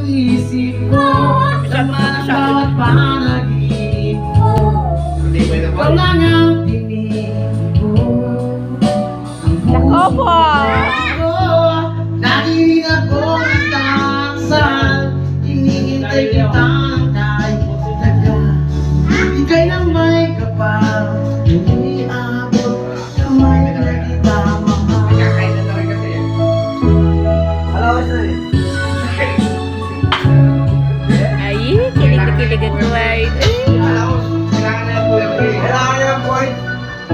ng isip ko, laman ang bawat panaginip ko. Ikaw lang ang pinili ko. Nako po! Lagi ako nagdasal, hinihintay kita ng kahit tagal. Ika'y nang may kapal, hindi abot, kamay na kita mahal. Ay, kilig-kiligan ko ay.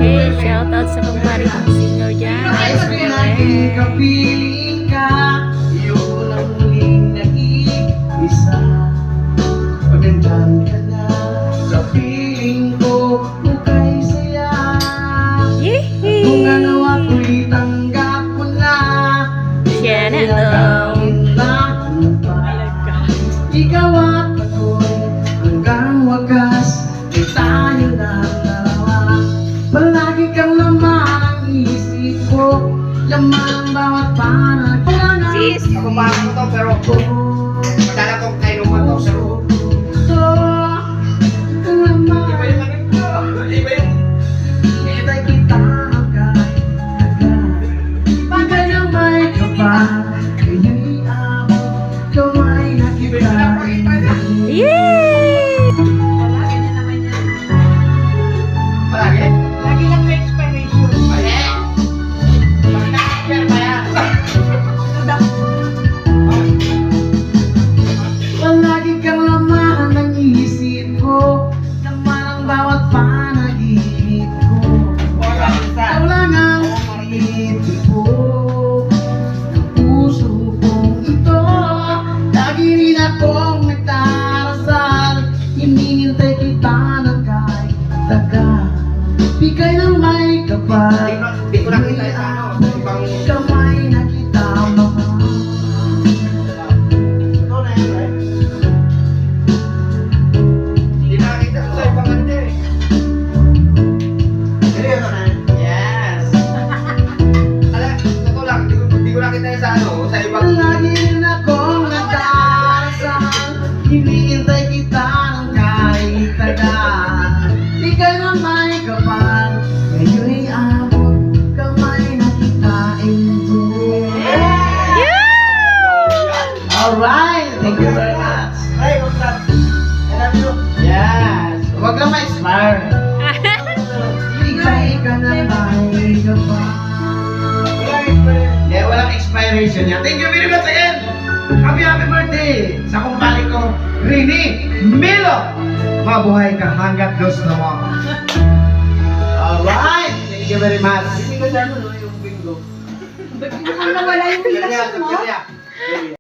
Hey, shoutout sa kumpare kong singer dyan. Nais ko naging kapiling ka, yun ang muling nag-iisa. Pag nandyan ka na sa piling ko, hukay saya. Kung ano ako'y tanggap mo na, Siya na daw. ikaw at ako'y hanggang wagas, di tayo na dalawa. Palagi kang laman ang isip ko, laman ang bawat panaginip. Sis! Ako pa ako to, pero madala kong kayo mo to, pero Kang laman, iba yung ano to, iba yung hintay kita agad. Bagay na may kapal, kaya'y abot, kamay na kita. Yay! palagi. Lagi lang may expiration. Mali! Pag na-expire pa yan. Palagi kang laman ng isip ko, laman ang bawat panaginip ko. Wala isa. Ikaw lang ang titipo ng puso kong ito. Lagi rin akong nagdarasal, hinihintay kita ng kahit tagal. Bigay ng may kapal, Di ko nakita yung ano, ibang kamay na kita mahal. ito na yun, right? Di nakita ko sa ibang ano eh. Seryoso na? Yes! Alam, totoo lang, di ko nakita yung sa ano, sa ibang Lagi rin akong nagdarasal, hinihintay kita ng kahit tagal. Bigay ng may kapal, ngayon'y abot, kamay na kita enjoy. Alright, thank you very much. Ay, what's up? I love you. Yes, huwag lang ma-expire. Bigay ka na may kapal. Walang experience. Yeah, walang expiration yan. Thank you very much again. Happy birthday sa kumpare ko, Rini Milo. Mabuhay ka hanggat gusto mo. Alright, thank you very much. Hindi ko siya ano, yung bingo. Ba't hindi mo nawala yung bilas mo? Ganyan.